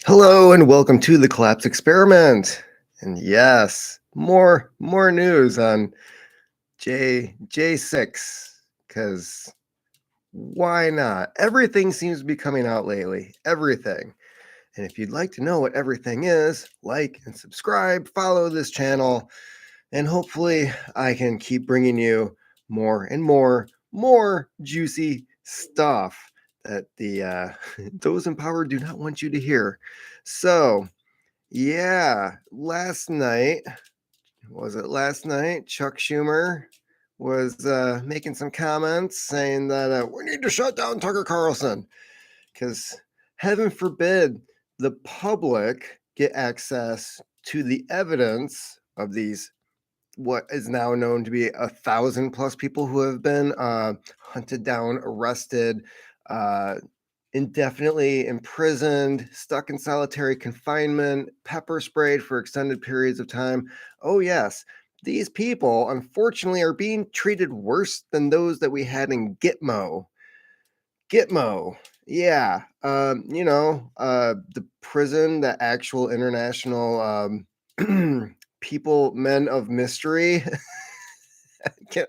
Hello and welcome to the Collapse Experiment. And yes, more news on J6 because why not? Everything seems to be coming out lately. Everything. And if you'd like to know what everything is, like and subscribe, follow this channel, and hopefully I can keep bringing you more and more juicy stuff that the those in power do not want you to hear. So, yeah, last night, was it last night? Chuck Schumer was making some comments saying that we need to shut down Tucker Carlson because heaven forbid the public get access to the evidence of these what is now known to be 1,000+ people who have been hunted down, arrested, uh, indefinitely imprisoned, stuck in solitary confinement, pepper sprayed for extended periods of time. Oh, yes. These people, unfortunately, are being treated worse than those that we had in Gitmo. Gitmo. Yeah. The prison, the actual international people, men of mystery.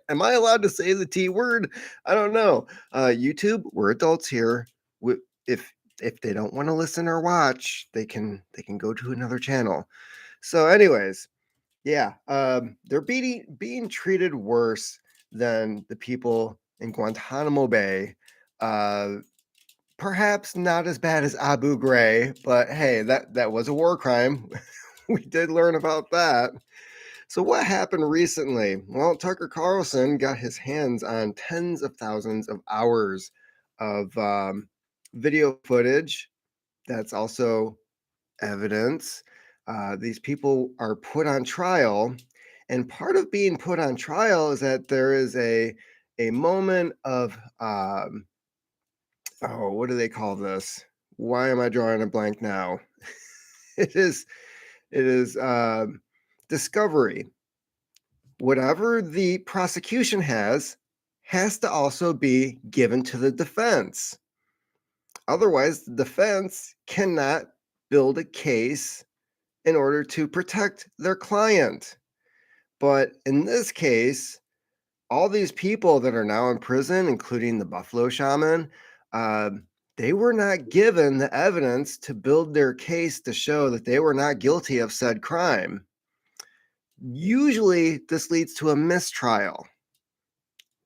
Am I allowed to say the T word? I don't know. YouTube, we're adults here. If if they don't want to listen or watch, they can go to another channel. So, anyways, yeah, they're being treated worse than the people in Guantanamo Bay. Uh, Perhaps not as bad as Abu Ghraib, but hey, that was a war crime. We did learn about that. So what happened recently? Well, Tucker Carlson got his hands on tens of thousands of hours of video footage. That's also evidence. These people are put on trial, and part of being put on trial is that there is a moment of oh, what do they call this? Why am I drawing a blank now? it is it is discovery. Whatever the prosecution has to also be given to the defense. Otherwise, the defense cannot build a case in order to protect their client. But in this case, all these people that are now in prison, including the Buffalo Shaman, uh, they were not given the evidence to build their case to show that they were not guilty of said crime. Usually, this leads to a mistrial.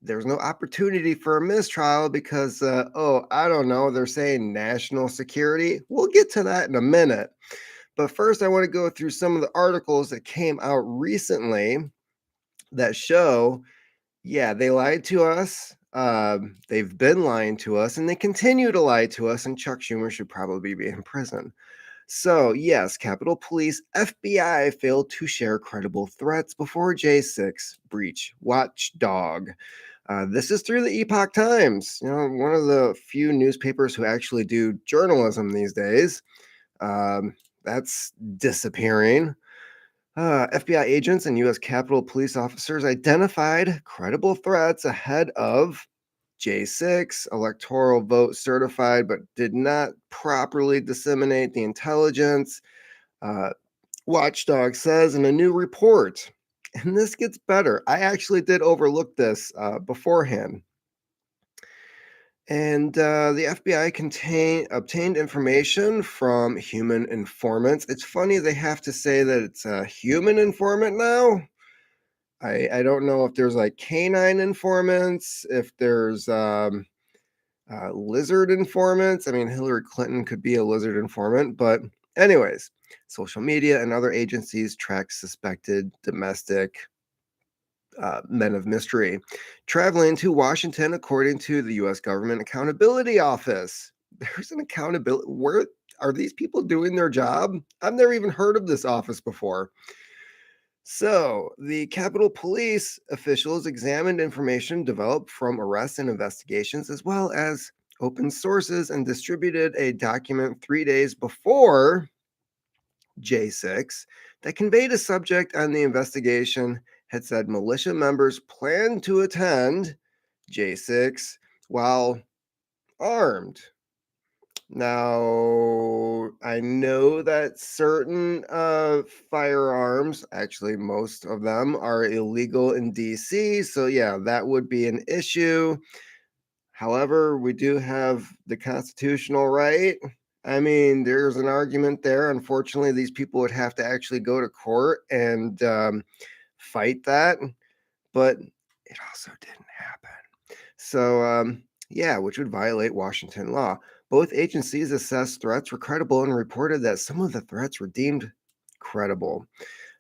There's no opportunity for a mistrial because, I don't know, they're saying national security. We'll get to that in a minute. But first, I want to go through some of the articles that came out recently that show, yeah, they lied to us. They've been lying to us, and they continue to lie to us. And Chuck Schumer should probably be in prison. So, yes, Capitol Police, FBI failed to share credible threats before J6 breach watchdog. This is through the Epoch Times, one of the few newspapers who actually do journalism these days. That's disappearing. FBI agents and U.S. Capitol Police officers identified credible threats ahead of J6 electoral vote certified, but did not properly disseminate the intelligence. Uh, Watchdog says in a new report, and this gets better. I actually did overlook this beforehand. And the FBI obtained information from human informants. It's funny they have to say that it's a human informant now. I don't know if there's like canine informants, if there's lizard informants. I mean, Hillary Clinton could be a lizard informant, but anyways, social media and other agencies track suspected domestic men of mystery traveling to Washington, according to the U.S. Government Accountability Office. There's an accountability. Where are these people doing their job? I've never even heard of this office before. So, the Capitol Police officials examined information developed from arrests and investigations, as well as open sources, and distributed a document 3 days before J6 that conveyed a subject on the investigation had said militia members planned to attend J6 while armed. Now, I know that certain firearms, actually most of them, are illegal in DC. So yeah, that would be an issue. However, we do have the constitutional right. I mean, there's an argument there. Unfortunately, these people would have to actually go to court and fight that, but it also didn't happen. So, yeah, which would violate Washington law. Both agencies assessed threats were credible and reported that some of the threats were deemed credible.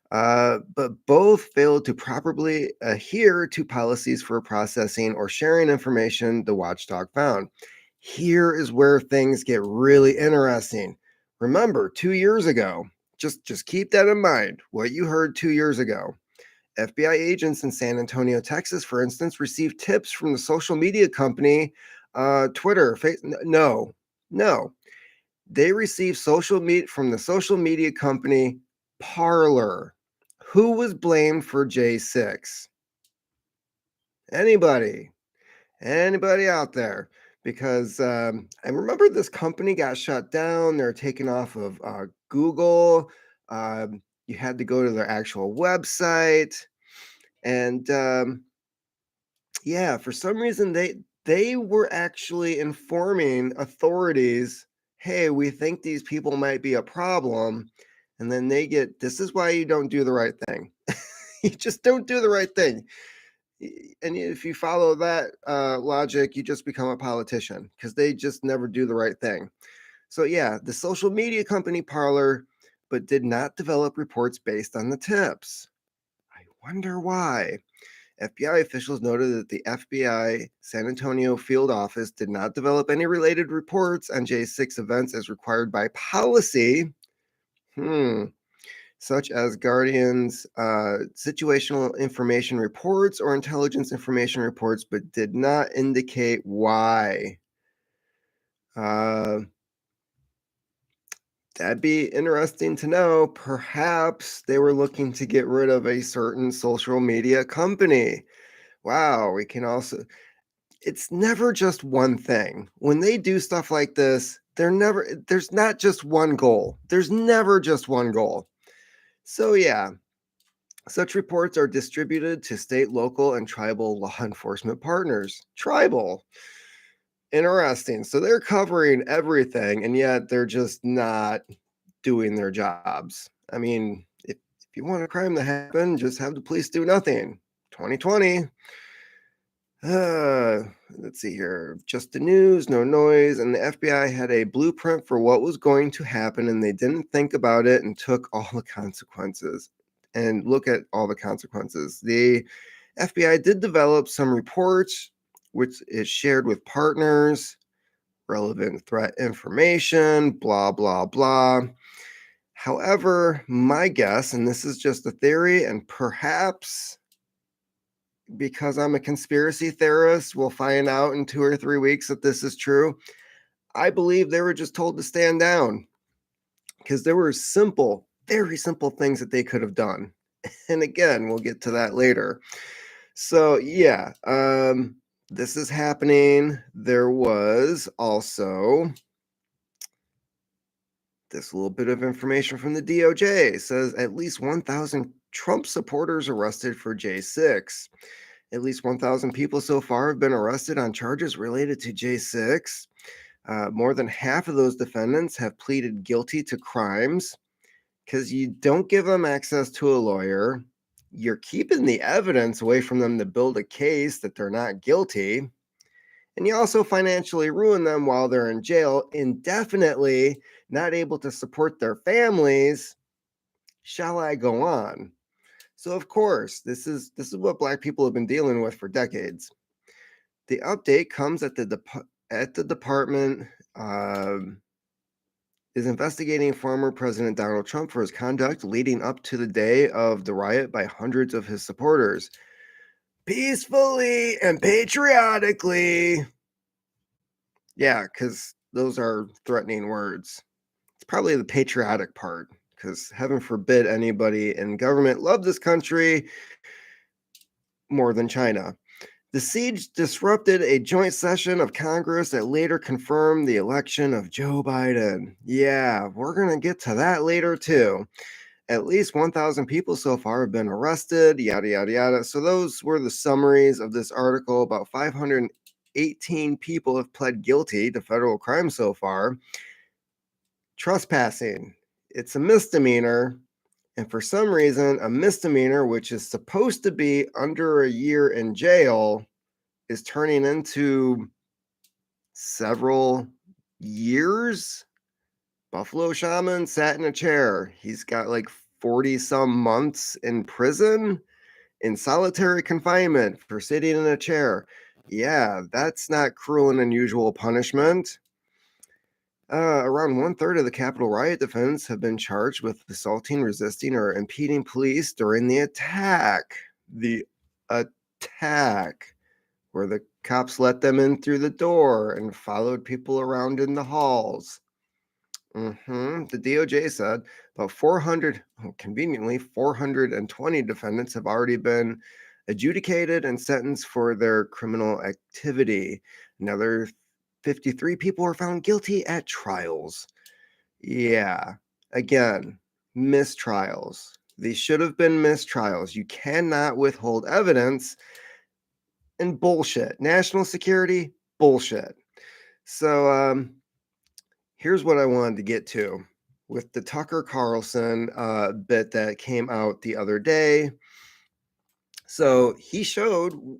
But both failed to properly adhere to policies for processing or sharing information, the watchdog found. Here is where things get really interesting. Remember, 2 years ago, just keep that in mind, what you heard 2 years ago. FBI agents in San Antonio, Texas, for instance, received tips from the social media company Twitter. No. They received social media from the social media company Parler. Who was blamed for J6? Anybody? Anybody out there? Because I remember this company got shut down. They're taken off of Google. You had to go to their actual website. And yeah, for some reason they were actually informing authorities, "Hey, we think these people might be a problem." And then they get, "This is why you don't do the right thing." You just don't do the right thing. And if you follow that logic, you just become a politician because they just never do the right thing. So yeah, the social media company Parler, but did not develop reports based on the tips. I wonder why. FBI officials noted that the FBI San Antonio field office did not develop any related reports on J6 events as required by policy, such as Guardian's situational information reports or intelligence information reports, but did not indicate why. That'd be interesting to know. Perhaps they were looking to get rid of a certain social media company. Wow, we can also, it's never just one thing. When they do stuff like this, there's not just one goal. There's never just one goal. So yeah, such reports are distributed to state, local, and tribal law enforcement partners. Tribal. Interesting. So they're covering everything, and yet they're just not doing their jobs. I mean, if you want a crime to happen, just have the police do nothing. 2020. Let's see here. Just the news, no noise. And the FBI had a blueprint for what was going to happen, and they didn't think about it and took all the consequences. And look at all the consequences. The FBI did develop some reports, which is shared with partners, relevant threat information, blah, blah, blah. However, my guess, and this is just a theory, and perhaps because I'm a conspiracy theorist, we'll find out in 2 or 3 weeks that this is true. I believe they were just told to stand down because there were simple, very simple things that they could have done. And again, we'll get to that later. So, yeah, this is happening. There was also this little bit of information from the DOJ. It says at least 1,000 Trump supporters arrested for J6. At least 1,000 people so far have been arrested on charges related to J6. More than half of those defendants have pleaded guilty to crimes because you don't give them access to a lawyer. You're keeping the evidence away from them to build a case that they're not guilty. And you also financially ruin them while they're in jail indefinitely, not able to support their families. Shall I go on? So of course, this is what Black people have been dealing with for decades. The update comes at the department is investigating former President Donald Trump for his conduct leading up to the day of the riot by hundreds of his supporters, peacefully and patriotically. Yeah, because those are threatening words. It's probably the patriotic part, because heaven forbid anybody in government love this country more than China. The siege disrupted a joint session of Congress that later confirmed the election of Joe Biden. Yeah, we're going to get to that later too. At least 1,000 people so far have been arrested, yada, yada, yada. So, those were the summaries of this article. About 518 people have pled guilty to federal crimes so far. Trespassing, it's a misdemeanor. And for some reason, a misdemeanor, which is supposed to be under a year in jail, is turning into several years. Buffalo Shaman sat in a chair. He's got like 40 some months in prison in solitary confinement for sitting in a chair. Yeah, that's not cruel and unusual punishment. Around one third of the Capitol riot defendants have been charged with assaulting, resisting, or impeding police during the attack. The attack, where the cops let them in through the door and followed people around in the halls. The DOJ said about 400, conveniently, 420 defendants have already been adjudicated and sentenced for their criminal activity. Another 53 people were found guilty at trials. Yeah, again, mistrials. These should have been mistrials. You cannot withhold evidence, and bullshit. National security, bullshit. So, here's what I wanted to get to with the Tucker Carlson bit that came out the other day. So he showed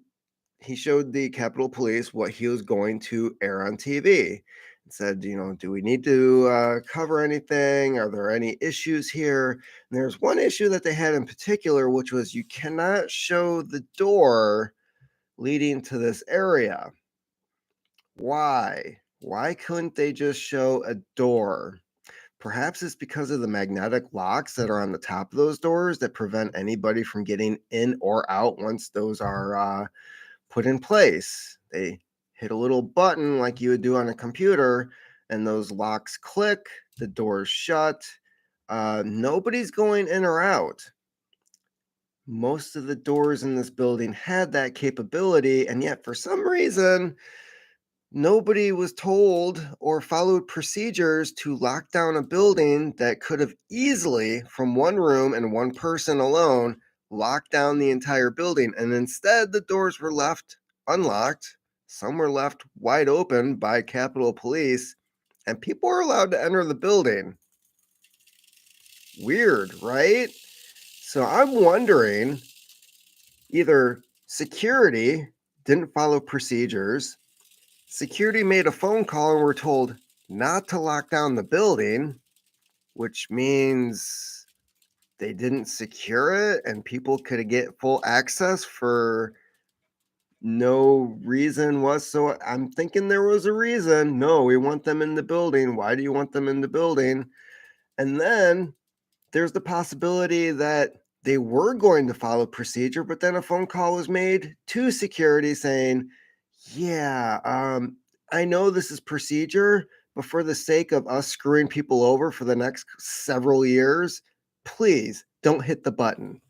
the Capitol Police what he was going to air on TV. And said, do we need to cover anything? Are there any issues here? And there's one issue that they had in particular, which was you cannot show the door leading to this area. Why? Why couldn't they just show a door? Perhaps it's because of the magnetic locks that are on the top of those doors that prevent anybody from getting in or out once those are put in place. They hit a little button like you would do on a computer, and those locks click, the doors shut. Nobody's going in or out. Most of the doors in this building had that capability, and yet for some reason, nobody was told or followed procedures to lock down a building that could have easily, from one room and one person alone, locked down the entire building. And instead, the doors were left unlocked. Some were left wide open by Capitol Police, and people were allowed to enter the building. Weird, right? So I'm wondering, either security didn't follow procedures, security made a phone call and we're told not to lock down the building, which means they didn't secure it and people could get full access for no reason whatsoever. I'm thinking there was a reason. No, we want them in the building. Why do you want them in the building? And then there's the possibility that they were going to follow procedure, but then a phone call was made to security saying, yeah, I know this is procedure, but for the sake of us screwing people over for the next several years, please don't hit the button.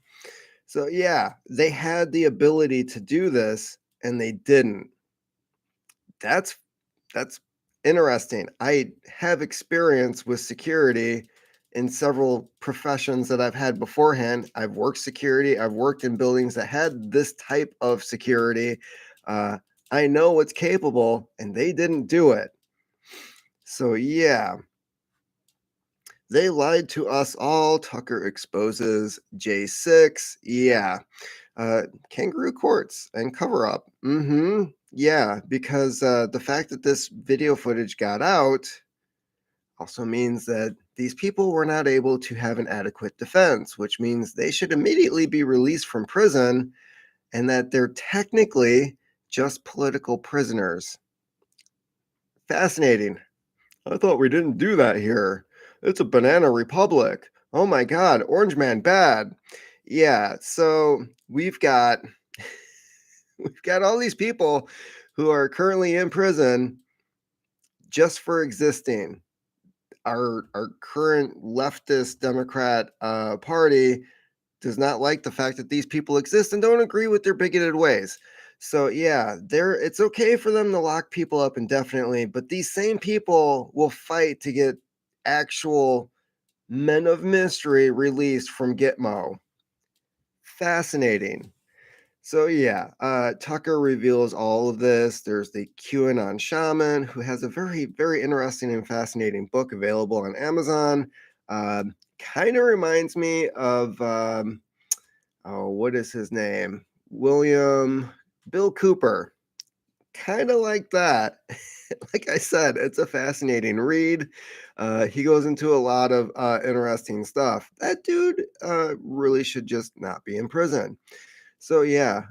So, yeah, they had the ability to do this and they didn't. That's interesting. I have experience with security in several professions that I've had beforehand. I've worked security. I've worked in buildings that had this type of security. I know what's capable, and they didn't do it. So, yeah, they lied to us all. Tucker exposes J6. Yeah. Kangaroo courts and cover up. Yeah, because the fact that this video footage got out also means that these people were not able to have an adequate defense, which means they should immediately be released from prison and that they're technically just political prisoners. Fascinating. I thought we didn't do that here. It's a banana republic. Oh my God, Orange Man bad. Yeah, so we've got all these people who are currently in prison just for existing. Our current leftist Democrat party does not like the fact that these people exist and don't agree with their bigoted ways. So yeah, it's okay for them to lock people up indefinitely, but these same people will fight to get actual men of mystery released from Gitmo. Fascinating. So yeah, Tucker reveals all of this. There's the QAnon shaman who has a very, very interesting and fascinating book available on Amazon. Kind of reminds me of oh, what is his name? Bill Cooper. Kind of like that. Like I said, it's a fascinating read. He goes into a lot of interesting stuff. That dude really should just not be in prison. So yeah,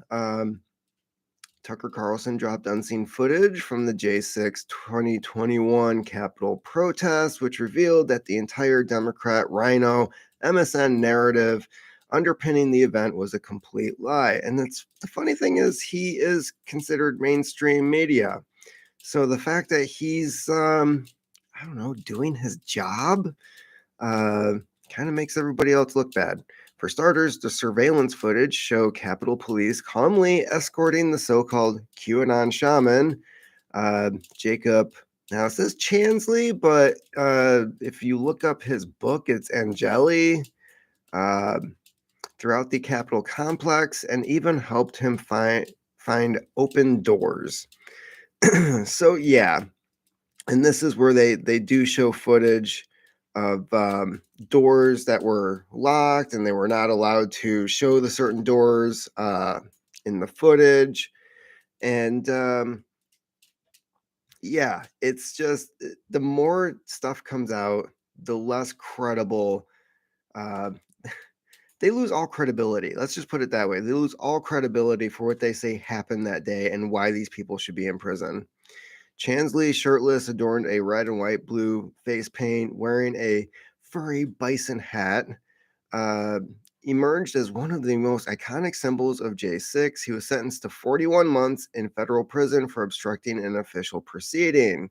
Tucker Carlson dropped unseen footage from the J6 2021 Capitol protest, which revealed that the entire Democrat Rhino MSN narrative underpinning the event was a complete lie. And that's the funny thing is he is considered mainstream media. So the fact that he's I don't know, doing his job uh, kind of makes everybody else look bad. For starters, the surveillance footage show Capitol Police calmly escorting the so-called QAnon shaman, Jacob. Now it says Chansley, but if you look up his book, it's Angeli. Uh, throughout the Capitol complex, and even helped him find open doors. So yeah, and this is where they do show footage of doors that were locked and they were not allowed to show the certain doors in the footage. And yeah, it's just the more stuff comes out, the less credible uh, they lose all credibility. Let's just put it that way. They lose all credibility for what they say happened that day and why these people should be in prison. Chansley, shirtless, adorned a red and white blue face paint, wearing a furry bison hat, uh, emerged as one of the most iconic symbols of J6. He was sentenced to 41 months in federal prison for obstructing an official proceeding.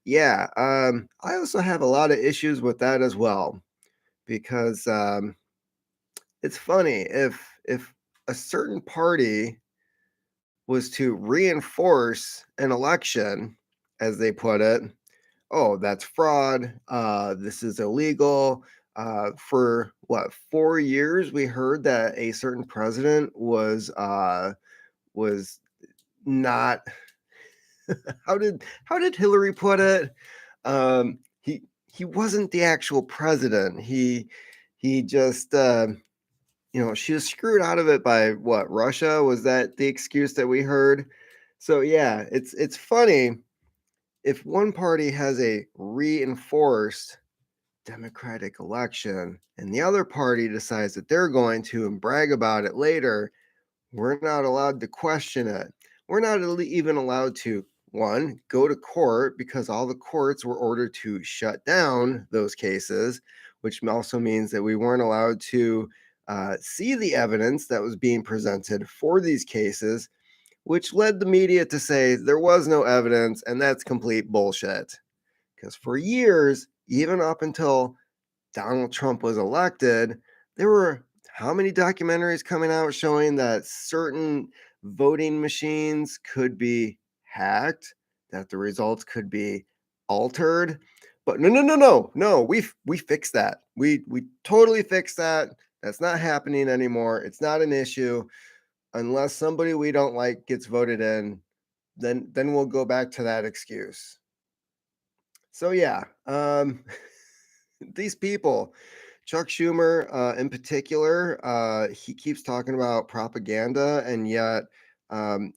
Yeah, I also have a lot of issues with that as well because it's funny if a certain party was to reinforce an election, as they put it, oh, that's fraud. This is illegal. For what 4 years, we heard that a certain president was not. How did Hillary put it? He wasn't the actual president. He just she was screwed out of it by what Russia was that the excuse that we heard. So yeah, it's funny if one party has a reinforced democratic election and the other party decides that they're going to and brag about it later, we're not allowed to question it. We're not even allowed to, one, go to court because all the courts were ordered to shut down those cases, which also means that we weren't allowed to see the evidence that was being presented for these cases, which led the media to say there was no evidence, and that's complete bullshit. Because for years, even up until Donald Trump was elected, there were how many documentaries coming out showing that certain voting machines could be hacked, that the results could be altered. But no, we fixed that. We totally fixed that. That's not happening anymore. It's not an issue unless somebody we don't like gets voted in. Then we'll go back to that excuse. So yeah, these people, Chuck Schumer in particular, he keeps talking about propaganda, and yet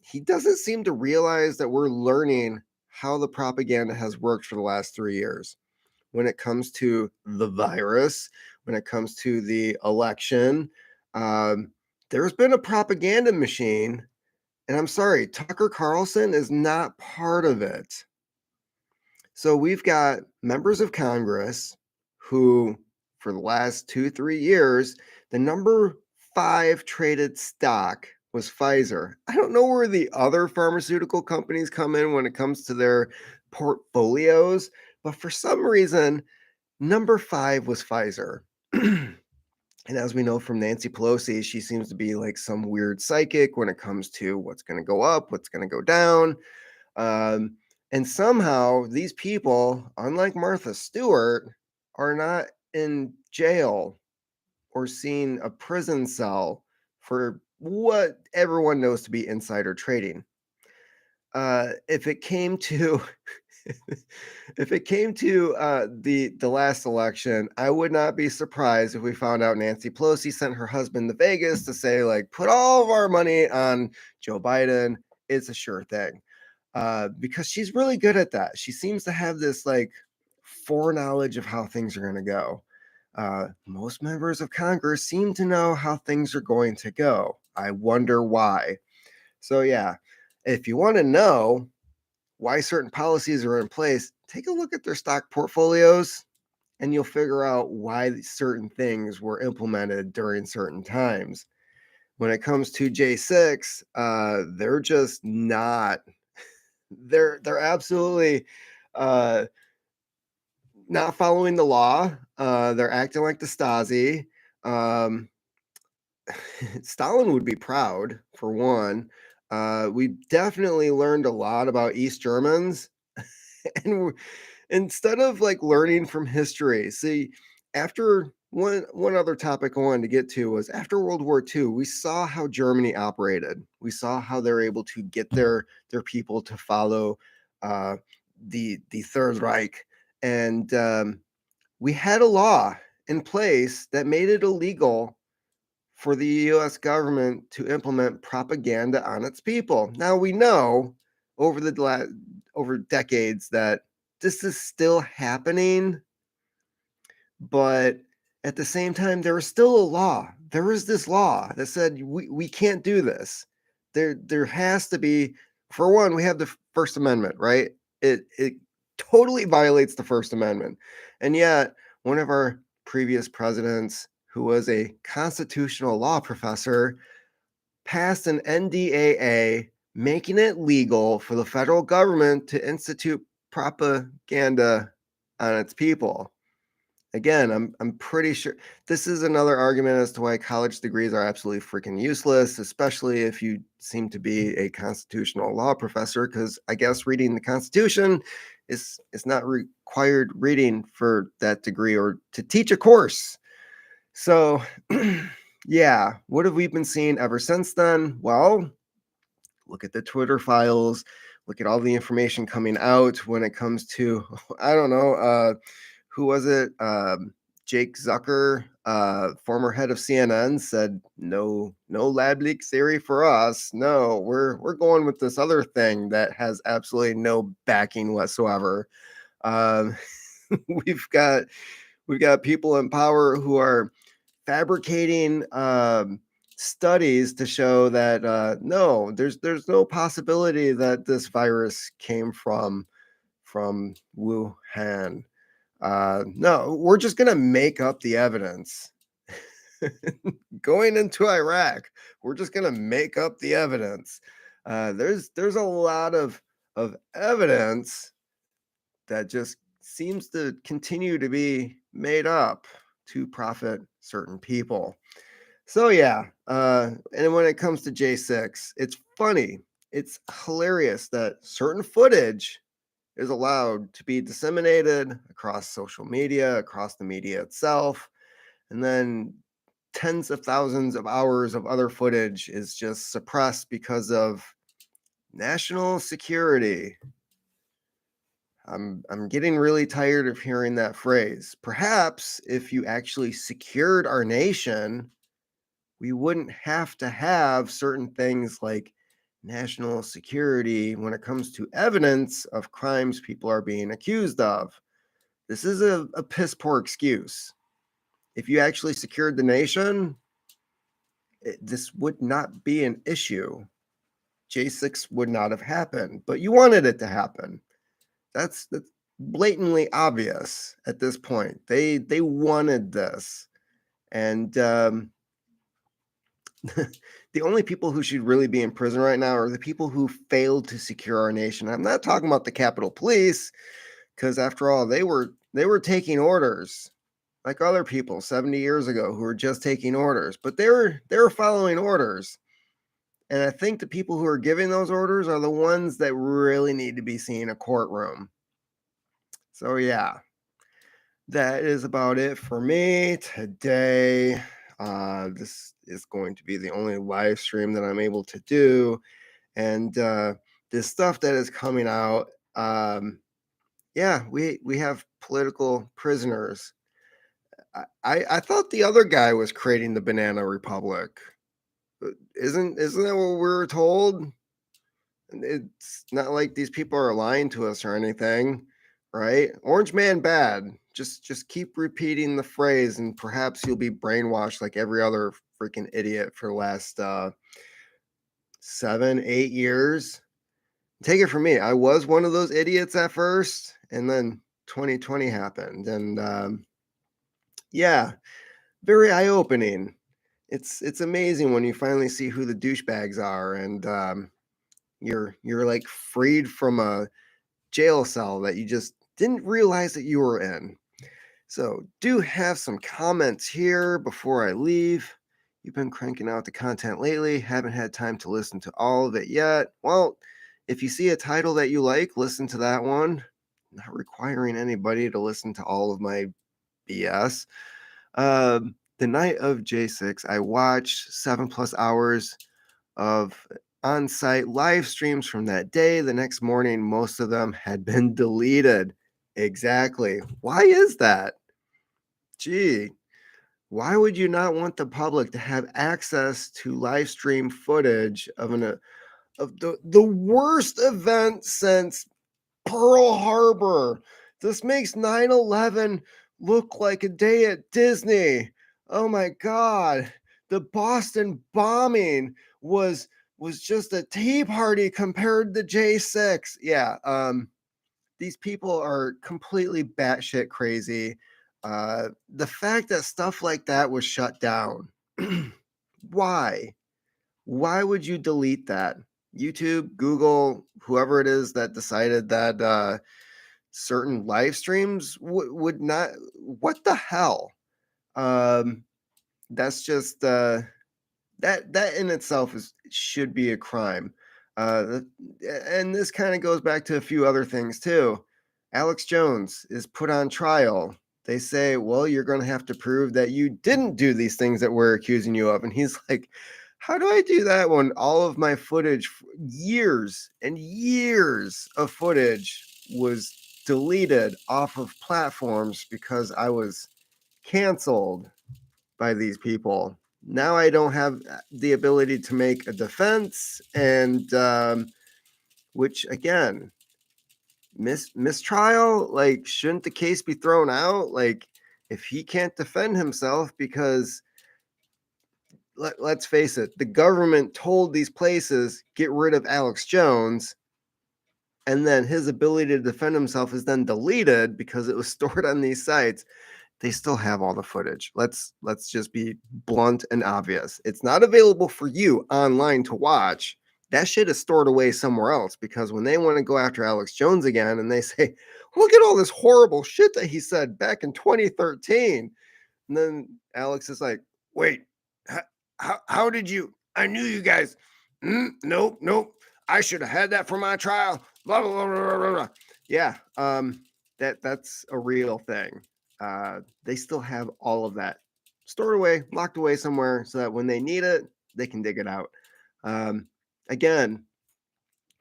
he doesn't seem to realize that we're learning how the propaganda has worked for the last 3 years. When it comes to the virus, when it comes to the election, um, there's been a propaganda machine, and I'm sorry, Tucker Carlson is not part of it. So we've got members of Congress who, for the last 2, 3 years, the number 5 traded stock was Pfizer. I don't know where the other pharmaceutical companies come in when it comes to their portfolios, but for some reason, number 5 was Pfizer. And as we know from Nancy Pelosi, she seems to be like some weird psychic when it comes to what's going to go up, what's going to go down. Um, and somehow these people, unlike Martha Stewart, are not in jail or seeing a prison cell for what everyone knows to be insider trading. If it came to if it came to the last election, I would not be surprised if we found out Nancy Pelosi sent her husband to Vegas to say, like, put all of our money on Joe Biden. It's a sure thing. Because she's really good at that. She seems to have this like foreknowledge of how things are going to go. Most members of Congress seem to know how things are going to go. I wonder why. So, yeah, if you want to know why certain policies are in place, take a look at their stock portfolios and you'll figure out why certain things were implemented during certain times. When it comes to J6, they're just not. They're absolutely uh, not following the law. They're acting like the Stasi. Um, Stalin would be proud, for one. We definitely learned a lot about East Germans, and instead of like learning from history, see, after one other topic I wanted to get to was after World War II, we saw how Germany operated. We saw how they're able to get their people to follow uh, the Third Reich, and we had a law in place that made it illegal for the US government to implement propaganda on its people. Now we know over over decades that this is still happening, but at the same time there was still a law. There was this law that said we can't do this. There has to be, for one, we have the First Amendment, right? It totally violates the First Amendment. And yet one of our previous presidents, who was a constitutional law professor, passed an NDAA making it legal for the federal government to institute propaganda on its people. Again, I'm pretty sure this is another argument as to why college degrees are absolutely freaking useless, especially if you seem to be a constitutional law professor, because I guess reading the Constitution is not required reading for that degree or to teach a course. So, yeah, what have we been seeing ever since then? Well, look at the Twitter files, look at all the information coming out when it comes to, I don't know, who was it? Jake Zucker, former head of CNN, said no lab leak theory for us. No, we're going with this other thing that has absolutely no backing whatsoever. Um, we've got people in power who are fabricating studies to show that no, there's no possibility that this virus came from Wuhan. No, we're just gonna make up the evidence. Going into Iraq, we're just gonna make up the evidence. There's a lot of evidence that just seems to continue to be made up to profit certain people. So yeah, and when it comes to J6, it's funny. It's hilarious that certain footage is allowed to be disseminated across social media, across the media itself, and then tens of thousands of hours of other footage is just suppressed because of national security. I'm getting really tired of hearing that phrase. Perhaps if you actually secured our nation, we wouldn't have to have certain things like national security when it comes to evidence of crimes people are being accused of. This is a piss poor excuse. If you actually secured the nation, this would not be an issue. J6 would not have happened, but you wanted it to happen. That's blatantly obvious at this point. They wanted this, and the only people who should really be in prison right now are the people who failed to secure our nation. I'm not talking about the Capitol Police, because after all, they were taking orders. like other people 70 years ago who were just taking orders, but they were following orders. And I think the people who are giving those orders are the ones that really need to be seen in a courtroom. So yeah, that is about it for me today. This is going to be the only live stream that I'm able to do. And this stuff that is coming out, yeah, we have political prisoners. I thought the other guy was creating the Banana Republic. Isn't that what we were told? It's not like these people are lying to us or anything, right? Orange man bad. Just keep repeating the phrase, and perhaps you'll be brainwashed like every other freaking idiot for the last 7, 8 years. Take it from me, I was one of those idiots at first, and then 2020 happened, and yeah, very eye-opening. It's amazing when you finally see who the douchebags are, and you're like freed from a jail cell that you just didn't realize that you were in. So do have some comments here before I leave. You've been cranking out the content lately, haven't had time to listen to all of it yet. Well, if you see a title that you like, listen to that one. Not requiring anybody to listen to all of my BS. The night of J6, I watched 7+ hours of on-site live streams from that day. The next morning, most of them had been deleted. Exactly. Why is that? Gee, why would you not want the public to have access to live stream footage of the worst event since Pearl Harbor? This makes 9/11 look like a day at Disney. Oh my God. The Boston bombing was just a tea party compared to J6. Yeah, these people are completely batshit crazy. The fact that stuff like that was shut down, why? Why would you delete that? YouTube, Google, whoever it is that decided that certain live streams would not. What the hell? That's just that in itself should be a crime. And this kind of goes back to a few other things too. Alex Jones is put on trial. They say, well, you're going to have to prove that you didn't do these things that we're accusing you of. And he's like, how do I do that when all of my footage, years and years of footage, was deleted off of platforms because I was canceled by these people? Now I don't have the ability to make a defense, and which again, mistrial. Like, shouldn't the case be thrown out? Like, if he can't defend himself, because let's face it, the government told these places get rid of Alex Jones, and then his ability to defend himself is then deleted because it was stored on these sites. They still have all the footage. Let's just be blunt and obvious. It's not available for you online to watch. That shit is stored away somewhere else, because when they want to go after Alex Jones again and they say, look at all this horrible shit that he said back in 2013. And then Alex is like, wait, how did you? I knew you guys. Nope. I should have had that for my trial. Blah, blah, blah, blah, blah, blah. Yeah, that's a real thing. They still have all of that stored away, locked away somewhere, so that when they need it, they can dig it out. Again,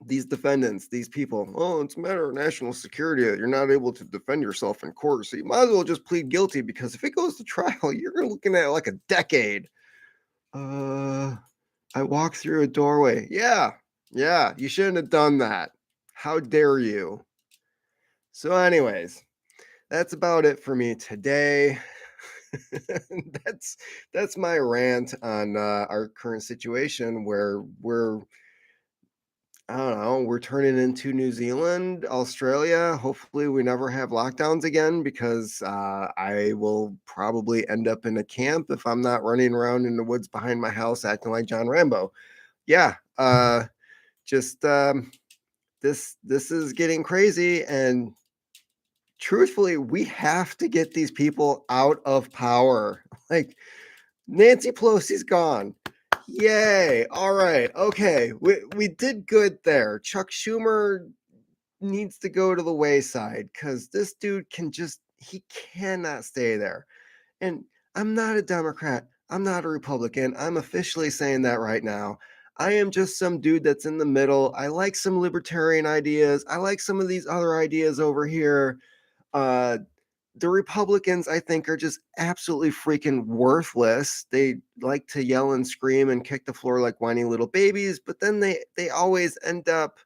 these defendants, these people, oh, it's a matter of national security that you're not able to defend yourself in court, so you might as well just plead guilty, because if it goes to trial, you're looking at like a decade. I walked through a doorway. Yeah, you shouldn't have done that. How dare you? So anyways, that's about it for me today. that's my rant on our current situation, where I don't know, we're turning into New Zealand, Australia. Hopefully we never have lockdowns again, because I will probably end up in a camp if I'm not running around in the woods behind my house acting like John Rambo. Yeah, just this is getting crazy, and truthfully, we have to get these people out of power. Like, Nancy Pelosi's gone. Yay. All right. Okay. We did good there. Chuck Schumer needs to go to the wayside because this dude he cannot stay there. And I'm not a Democrat. I'm not a Republican. I'm officially saying that right now. I am just some dude that's in the middle. I like some libertarian ideas. I like some of these other ideas over here. Uh, the Republicans, I think, are just absolutely freaking worthless. They like to yell and scream and kick the floor like whiny little babies, but then they always end up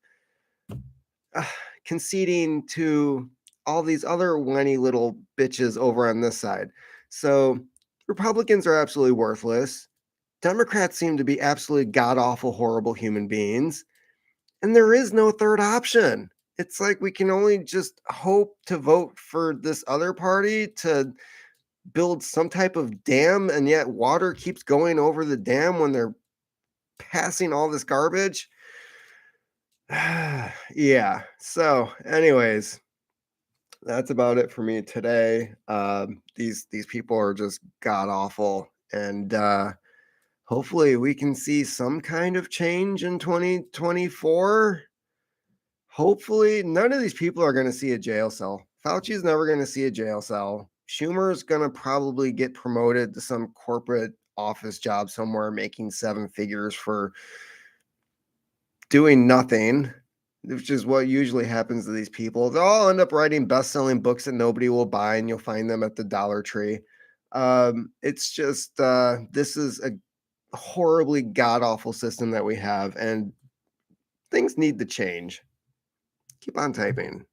uh, conceding to all these other whiny little bitches over on this side. So Republicans are absolutely worthless. Democrats seem to be absolutely god awful, horrible human beings. And there is no third option. It's like we can only just hope to vote for this other party to build some type of dam, and yet water keeps going over the dam when they're passing all this garbage. Yeah. So, anyways, that's about it for me today. These people are just god awful, and hopefully we can see some kind of change in 2024. Hopefully, none of these people are going to see a jail cell. Fauci's never going to see a jail cell. Schumer's going to probably get promoted to some corporate office job somewhere, making seven figures for doing nothing, which is what usually happens to these people. They'll all end up writing best-selling books that nobody will buy, and you'll find them at the Dollar Tree. It's just this is a horribly god-awful system that we have, and things need to change. Keep on typing.